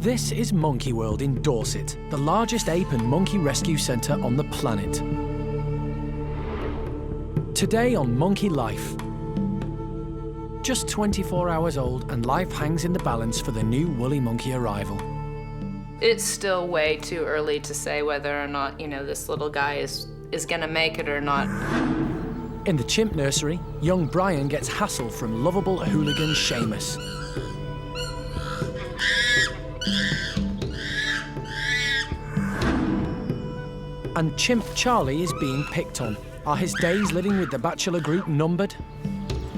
This is Monkey World in Dorset, the largest ape and monkey rescue centre on the planet. Today on Monkey Life. Just 24 hours old and life hangs in the balance for the new woolly monkey arrival. It's still way too early to say whether or not, this little guy is gonna make it or not. In the chimp nursery, young Brian gets hassle from lovable hooligan Seamus. And chimp Charlie is being picked on. Are his days living with the Bachelor group numbered?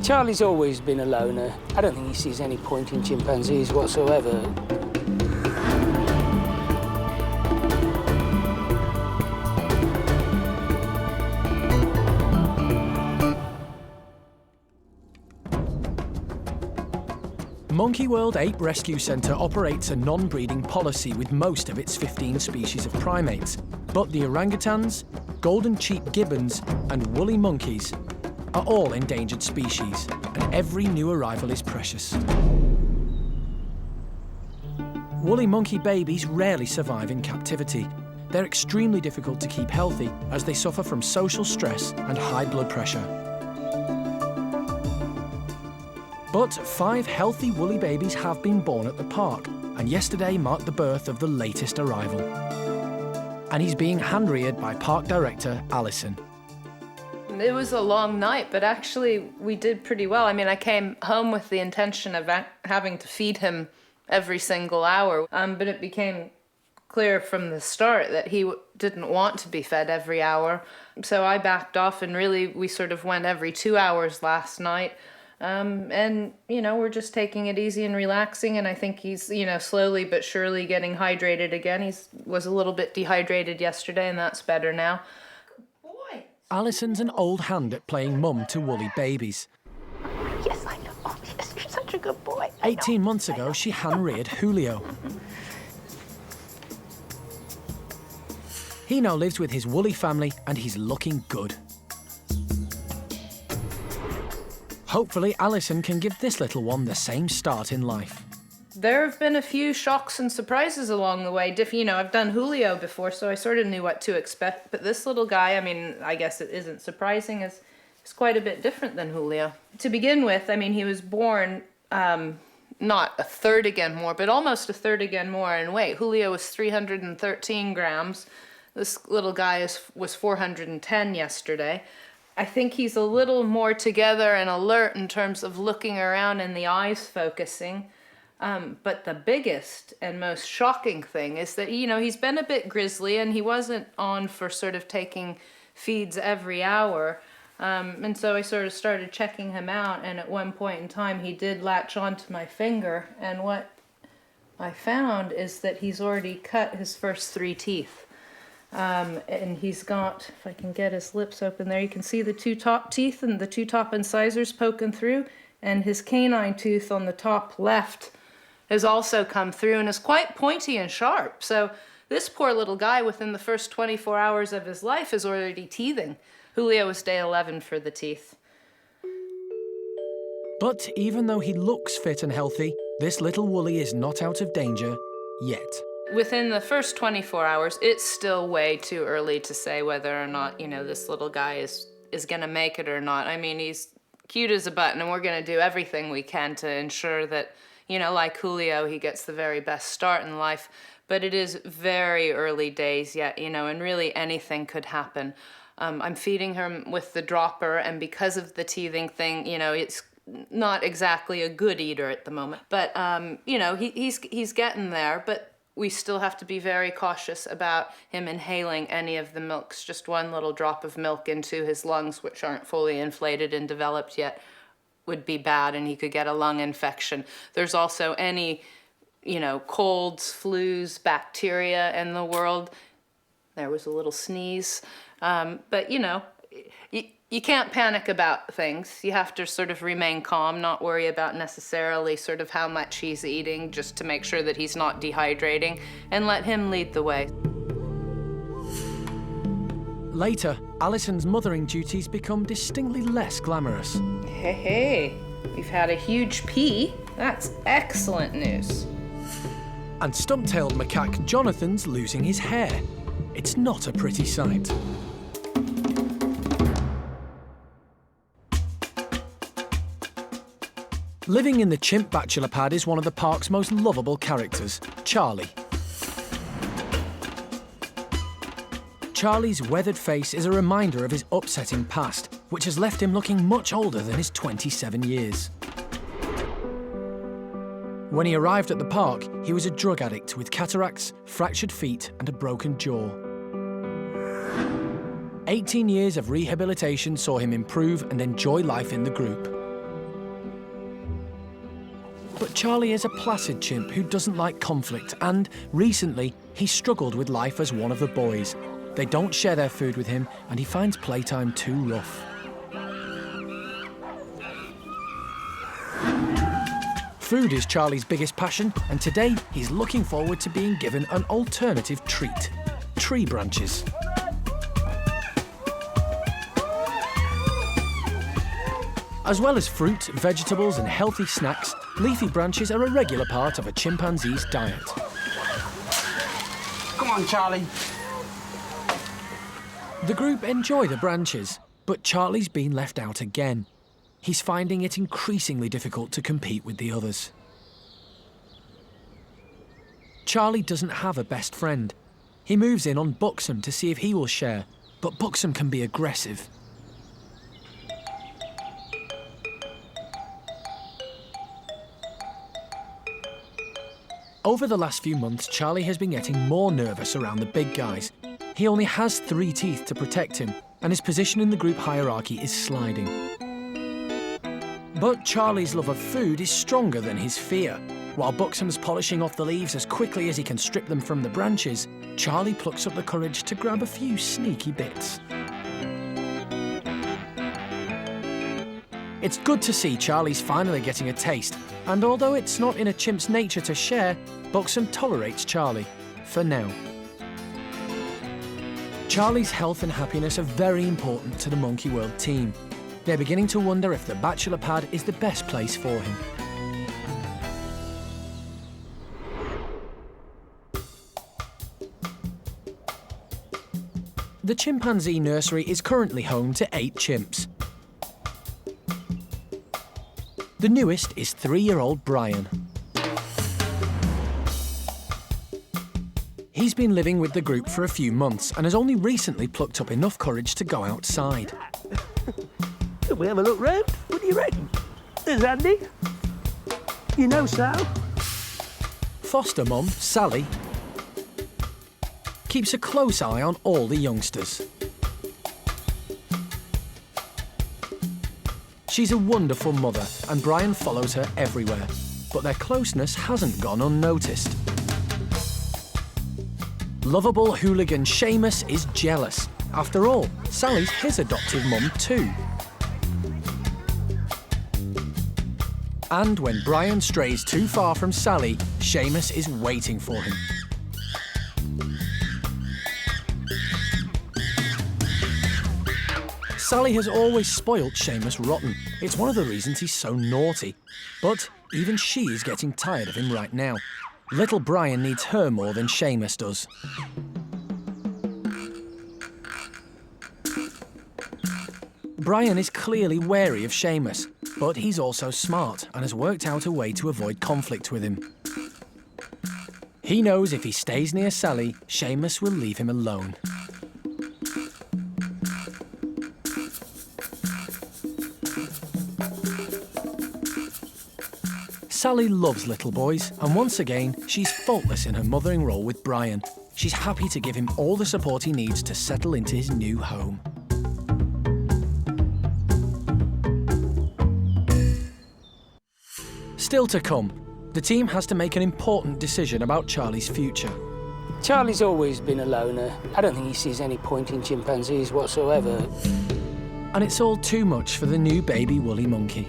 Charlie's always been a loner. I don't think he sees any point in chimpanzees whatsoever. Monkey World Ape Rescue Centre operates a non-breeding policy with most of its 15 species of primates. But the orangutans, golden cheek gibbons and woolly monkeys are all endangered species, and every new arrival is precious. Woolly monkey babies rarely survive in captivity. They're extremely difficult to keep healthy as they suffer from social stress and high blood pressure. But 5 healthy woolly babies have been born at the park, and yesterday marked the birth of the latest arrival. And he's being hand-reared by park director Alison. It was a long night, but actually we did pretty well. I came home with the intention of having to feed him every single hour, but it became clear from the start that he didn't want to be fed every hour. So I backed off, and really we sort of went every 2 hours last night. And, we're just taking it easy and relaxing, and I think he's, slowly but surely getting hydrated again. He was a little bit dehydrated yesterday, and that's better now. Good boy. Alison's an old hand at playing mum to woolly babies. Yes, I know. Oh, yes, you're such a good boy. 18 months ago, she hand-reared Julio. He now lives with his woolly family, and he's looking good. Hopefully, Alison can give this little one the same start in life. There have been a few shocks and surprises along the way. I've done Julio before, so I sort of knew what to expect. But this little guy, I guess it isn't surprising, is quite a bit different than Julio. To begin with, he was born not a third again more, but almost a third again more in weight. Julio was 313 grams. This little guy was 410 yesterday. I think he's a little more together and alert in terms of looking around and the eyes focusing. But the biggest and most shocking thing is that, he's been a bit grizzly, and he wasn't on for sort of taking feeds every hour. And so I sort of started checking him out, and at one point in time he did latch onto my finger, and what I found is that he's already cut his first 3 teeth. And he's got, if I can get his lips open there, you can see the 2 top teeth and the 2 top incisors poking through, and his canine tooth on the top left has also come through and is quite pointy and sharp. So this poor little guy, within the first 24 hours of his life, is already teething. Julio was day 11 for the teeth. But even though he looks fit and healthy, this little woolly is not out of danger yet. Within the first 24 hours, it's still way too early to say whether or not, this little guy is gonna make it or not. He's cute as a button, and we're gonna do everything we can to ensure that, like Julio, he gets the very best start in life. But it is very early days yet, and really anything could happen. I'm feeding him with the dropper, and because of the teething thing, it's not exactly a good eater at the moment. But, he's getting there, but we still have to be very cautious about him inhaling any of the milks. Just one little drop of milk into his lungs, which aren't fully inflated and developed yet, would be bad, and he could get a lung infection. There's also any, colds, flus, bacteria in the world. There was a little sneeze. But, you can't panic about things. You have to sort of remain calm, not worry about necessarily sort of how much he's eating, just to make sure that he's not dehydrating, and let him lead the way. Later, Alison's mothering duties become distinctly less glamorous. Hey, we've had a huge pee. That's excellent news. And stump-tailed macaque Jonathan's losing his hair. It's not a pretty sight. Living in the chimp bachelor pad is one of the park's most lovable characters, Charlie. Charlie's weathered face is a reminder of his upsetting past, which has left him looking much older than his 27 years. When he arrived at the park, he was a drug addict with cataracts, fractured feet and a broken jaw. 18 years of rehabilitation saw him improve and enjoy life in the group. But Charlie is a placid chimp who doesn't like conflict, and recently he struggled with life as one of the boys. They don't share their food with him, and he finds playtime too rough. Food is Charlie's biggest passion, and today he's looking forward to being given an alternative treat: tree branches. As well as fruit, vegetables and healthy snacks, leafy branches are a regular part of a chimpanzee's diet. Come on, Charlie. The group enjoy the branches, but Charlie's been left out again. He's finding it increasingly difficult to compete with the others. Charlie doesn't have a best friend. He moves in on Buxom to see if he will share, but Buxom can be aggressive. Over the last few months, Charlie has been getting more nervous around the big guys. He only has 3 teeth to protect him, and his position in the group hierarchy is sliding. But Charlie's love of food is stronger than his fear. While Buxom's polishing off the leaves as quickly as he can strip them from the branches, Charlie plucks up the courage to grab a few sneaky bits. It's good to see Charlie's finally getting a taste, and although it's not in a chimp's nature to share, Buxom tolerates Charlie, for now. Charlie's health and happiness are very important to the Monkey World team. They're beginning to wonder if the bachelor pad is the best place for him. The chimpanzee nursery is currently home to 8 chimps. The newest is 3-year-old Brian. He's been living with the group for a few months and has only recently plucked up enough courage to go outside. Can we have a look round? What do you reckon? There's Andy. You know Sal? Foster mum, Sally, keeps a close eye on all the youngsters. She's a wonderful mother, and Brian follows her everywhere, but their closeness hasn't gone unnoticed. Lovable hooligan Seamus is jealous. After all, Sally's his adoptive mum too. And when Brian strays too far from Sally, Seamus is waiting for him. Sally has always spoilt Seamus rotten. It's one of the reasons he's so naughty. But even she is getting tired of him right now. Little Brian needs her more than Seamus does. Brian is clearly wary of Seamus, but he's also smart and has worked out a way to avoid conflict with him. He knows if he stays near Sally, Seamus will leave him alone. Sally loves little boys, and once again, she's faultless in her mothering role with Brian. She's happy to give him all the support he needs to settle into his new home. Still to come, the team has to make an important decision about Charlie's future. Charlie's always been a loner. I don't think he sees any point in chimpanzees whatsoever. And it's all too much for the new baby woolly monkey.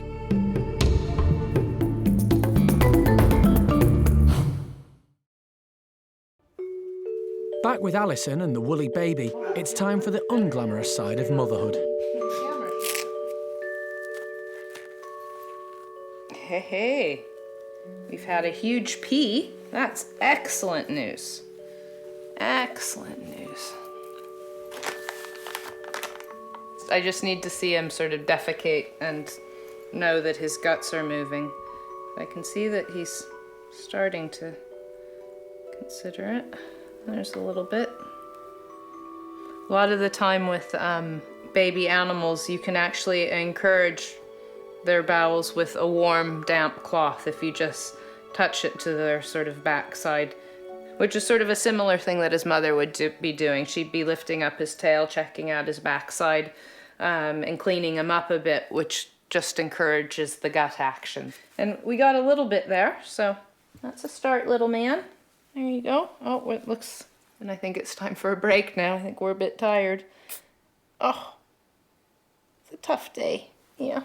Back with Alison and the woolly baby, it's time for the unglamorous side of motherhood. Hey, hey. We've had a huge pee. That's excellent news. Excellent news. I just need to see him sort of defecate and know that his guts are moving. I can see that he's starting to consider it. There's a little bit. A lot of the time with baby animals, you can actually encourage their bowels with a warm, damp cloth if you just touch it to their sort of backside, which is sort of a similar thing that his mother would be doing. She'd be lifting up his tail, checking out his backside, and cleaning him up a bit, which just encourages the gut action. And we got a little bit there, so that's a start, little man. There you go. Oh, it looks, and I think it's time for a break now. I think we're a bit tired. Oh, it's a tough day, yeah.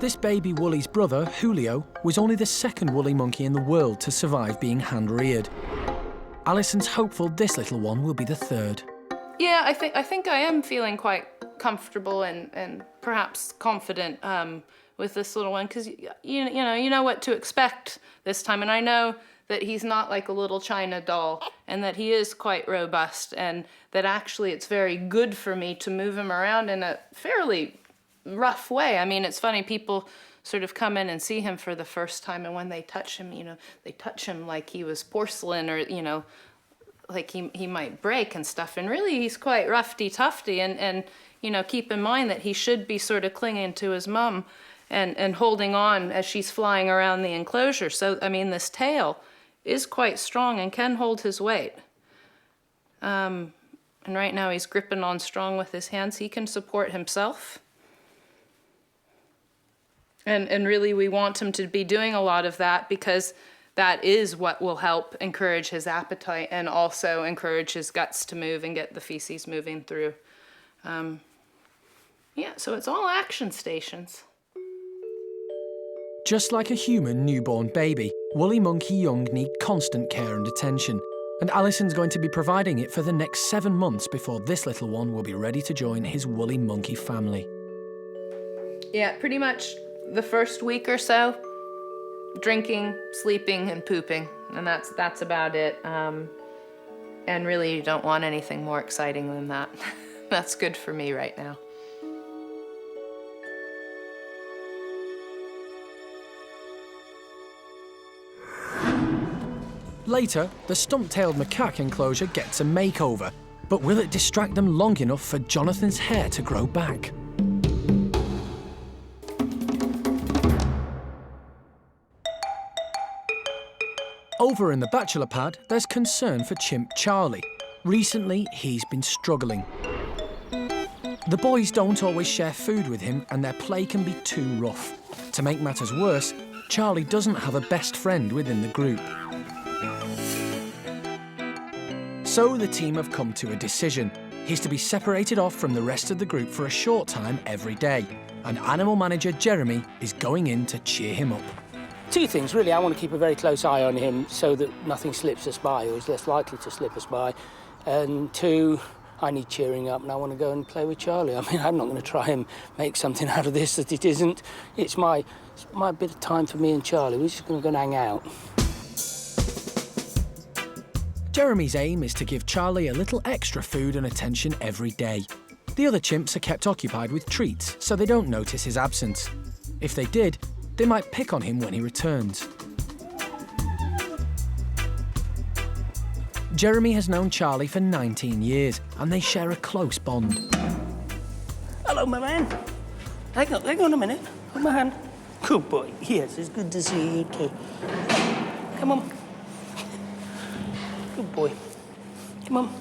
This baby Woolly's brother, Julio, was only the second woolly monkey in the world to survive being hand-reared. Alison's hopeful this little one will be the third. Yeah, I think I am feeling quite comfortable and perhaps confident with this little one, because you know what to expect this time, and I know that he's not like a little China doll, and that he is quite robust, and that actually it's very good for me to move him around in a fairly rough way. I mean, it's funny, people sort of come in and see him for the first time, and when they touch him, they touch him like he was porcelain, or like he might break and stuff, and really he's quite roughy-tufty, and keep in mind that he should be sort of clinging to his mum and holding on as she's flying around the enclosure. So, I mean, this tail is quite strong and can hold his weight. And right now he's gripping on strong with his hands. He can support himself. And really we want him to be doing a lot of that, because that is what will help encourage his appetite and also encourage his guts to move and get the feces moving through. Yeah, so it's all action stations. Just like a human newborn baby, woolly monkey young need constant care and attention, and Alison's going to be providing it for the next 7 months before this little one will be ready to join his woolly monkey family. Yeah, pretty much the first week or so, drinking, sleeping, and pooping, and that's about it. And really, you don't want anything more exciting than that. That's good for me right now. Later, the Stump-Tailed macaque enclosure gets a makeover, but will it distract them long enough for Jonathan's hair to grow back? Over in the Bachelor pad, there's concern for chimp Charlie. Recently, he's been struggling. The boys don't always share food with him, and their play can be too rough. To make matters worse, Charlie doesn't have a best friend within the group. So the team have come to a decision. He's to be separated off from the rest of the group for a short time every day, and animal manager Jeremy is going in to cheer him up. Two things, really. I want to keep a very close eye on him so that nothing slips us by, or is less likely to slip us by. And two, I need cheering up, and I want to go and play with Charlie. I mean, I'm not going to try and make something out of this that it isn't. It's my bit of time for me and Charlie. We're just going to go and hang out. Jeremy's aim is to give Charlie a little extra food and attention every day. The other chimps are kept occupied with treats, so they don't notice his absence. If they did, they might pick on him when he returns. Jeremy has known Charlie for 19 years, and they share a close bond. Hello, my man. Hang on a minute. Hold my hand. Good boy. Yes, it's good to see you too. Come on. Good boy. Come on.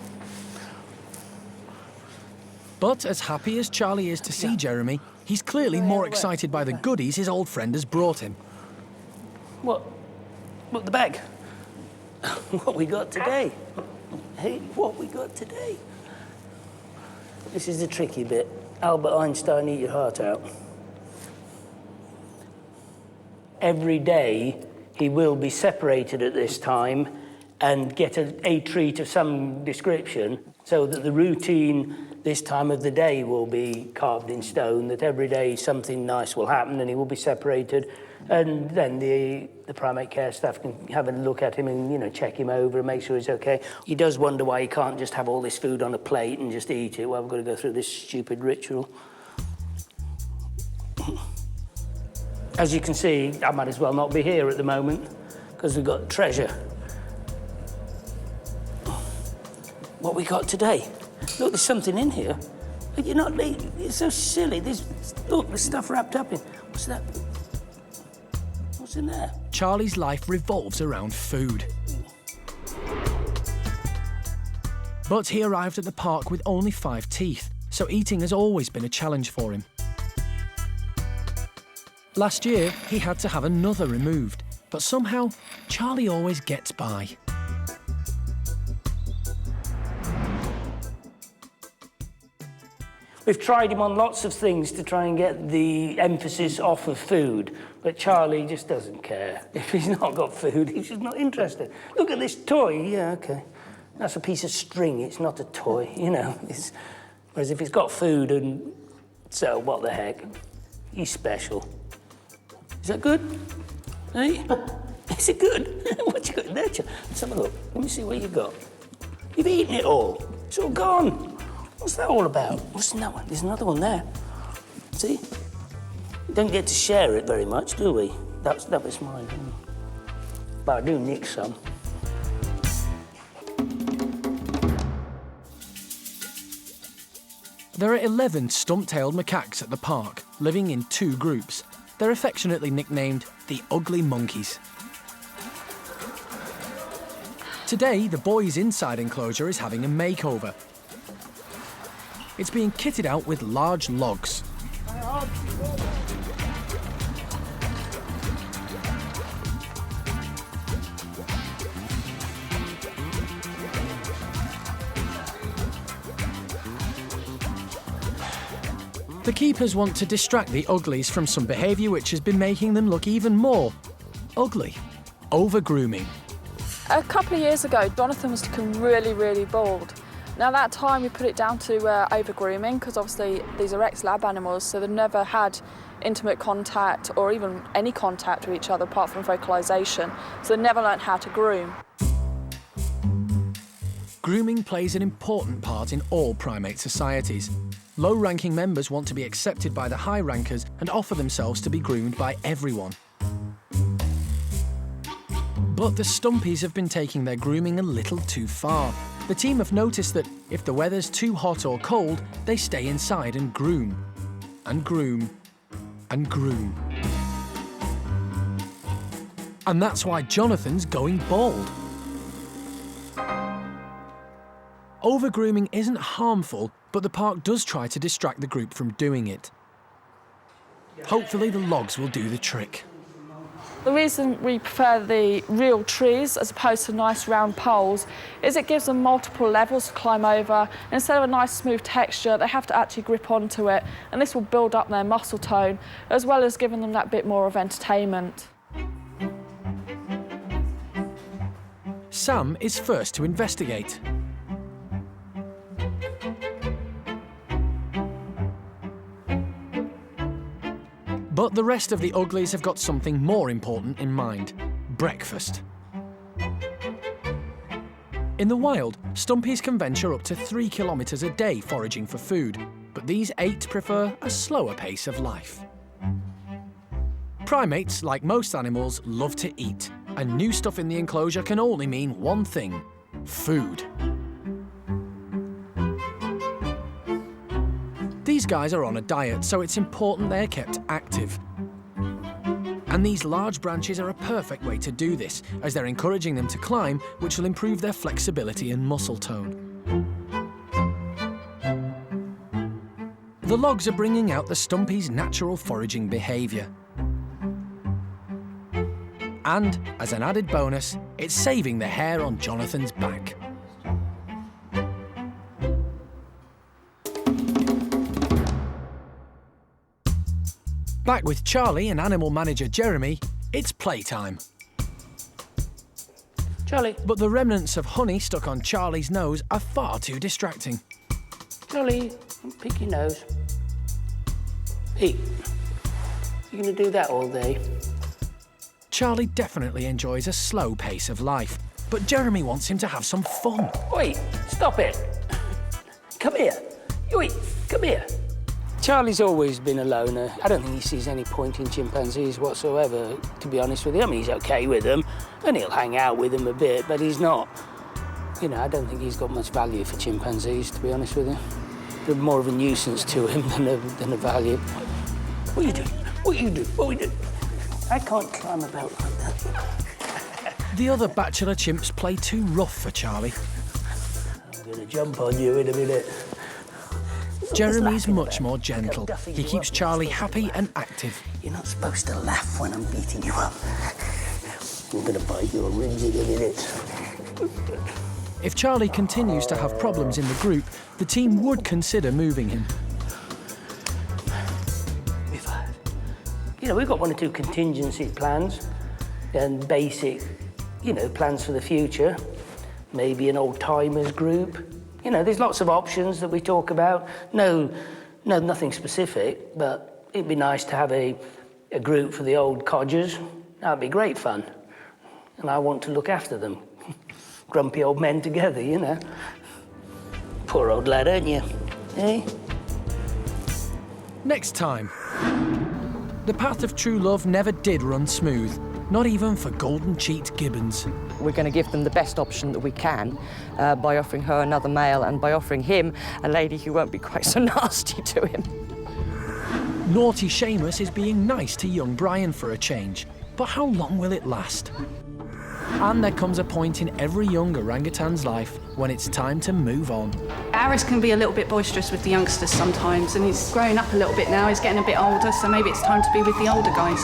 But as happy as Charlie is to see Jeremy, he's clearly more excited by the goodies his old friend has brought him. What? What, the bag? What we got today? Hey, what we got today? This is the tricky bit. Albert Einstein, eat your heart out. Every day, he will be separated at this time, and get a treat of some description so that the routine this time of the day will be carved in stone, that every day something nice will happen and he will be separated, and then the primate care staff can have a look at him and, you know, check him over and make sure he's okay. He does wonder why he can't just have all this food on a plate and just eat it. Well, we've got to go through this stupid ritual. As you can see, I might as well not be here at the moment because we've got treasure. What we got today? Look, there's something in here. You're not. It's so silly. Look, there's stuff wrapped up in. What's that? What's in there? Charlie's life revolves around food. But he arrived at the park with only 5 teeth, so eating has always been a challenge for him. Last year, he had to have another removed, but somehow, Charlie always gets by. We've tried him on lots of things to try and get the emphasis off of food, but Charlie just doesn't care. If he's not got food, he's just not interested. Look at this toy. Yeah, OK. That's a piece of string. It's not a toy, you know. Whereas if he's got food and... So, what the heck? He's special. Is that good? Hey? Is it good? What you got in there? Let's have a look. Let me see what you got. You've eaten it all. It's all gone. What's that all about? What's in that one? There's another one there. See? We don't get to share it very much, do we? That was mine. But I do nick some. There are 11 stump-tailed macaques at the park, living in 2 groups. They're affectionately nicknamed the Ugly Monkeys. Today, the boys' inside enclosure is having a makeover. It's being kitted out with large logs. The keepers want to distract the uglies from some behaviour which has been making them look even more ugly. Over-grooming. A couple of years ago, Jonathan was looking really, really bald. Now, that time we put it down to over-grooming because obviously these are ex-lab animals, so they've never had intimate contact or even any contact with each other apart from vocalisation, so they never learnt how to groom. Grooming plays an important part in all primate societies. Low-ranking members want to be accepted by the high rankers and offer themselves to be groomed by everyone. But the Stumpies have been taking their grooming a little too far. The team have noticed that if the weather's too hot or cold, they stay inside and groom. And groom. And groom. And that's why Jonathan's going bald. Over-grooming isn't harmful, but the park does try to distract the group from doing it. Hopefully the logs will do the trick. The reason we prefer the real trees as opposed to nice round poles is it gives them multiple levels to climb over. Instead of a nice smooth texture, they have to actually grip onto it, and this will build up their muscle tone, as well as giving them that bit more of entertainment. Sam is first to investigate. But the rest of the uglies have got something more important in mind: breakfast. In the wild, Stumpies can venture up to 3 kilometres a day foraging for food, but these 8 prefer a slower pace of life. Primates, like most animals, love to eat, and new stuff in the enclosure can only mean one thing: food. These guys are on a diet, so it's important they're kept active. And these large branches are a perfect way to do this, as they're encouraging them to climb, which will improve their flexibility and muscle tone. The logs are bringing out the Stumpies' natural foraging behaviour. And, as an added bonus, it's saving the hair on Jonathan's back. Back with Charlie and animal manager Jeremy, it's playtime. Charlie, But the remnants of honey stuck on Charlie's nose are far too distracting. Charlie, pick your nose. Hey, you gonna do that all day? Charlie definitely enjoys a slow pace of life, but Jeremy wants him to have some fun. Wait, stop it. Come here. Wait, come here. Charlie's always been a loner. I don't think he sees any point in chimpanzees whatsoever, to be honest with you. I mean, he's okay with them, and he'll hang out with them a bit, but he's not... You know, I don't think he's got much value for chimpanzees, to be honest with you. They're more of a nuisance to him than a value. What are you doing? What are you doing? What are we doing? I can't climb about like that. The other Bachelor chimps play too rough for Charlie. I'm gonna jump on you in a minute. Jeremy's much more gentle. He keeps Charlie happy and active. You're not supposed to laugh when I'm beating you up. I'm gonna bite your ribs in a minute. If Charlie continues to have problems in the group, the team would consider moving him. We've got 1 or 2 contingency plans and basic, plans for the future. Maybe an old-timers group. There's lots of options that we talk about. No, nothing specific, but it'd be nice to have a group for the old codgers. That'd be great fun. And I want to look after them. Grumpy old men together, Poor old lad, aren't you? Eh? Next time. The path of true love never did run smooth, not even for golden-cheeked gibbons. We're going to give them the best option that we can by offering her another male and by offering him a lady who won't be quite so nasty to him. Naughty Seamus is being nice to young Brian for a change, but how long will it last? And there comes a point in every young orangutan's life when it's time to move on. Aris can be a little bit boisterous with the youngsters sometimes, and he's growing up a little bit now, he's getting a bit older, so maybe it's time to be with the older guys.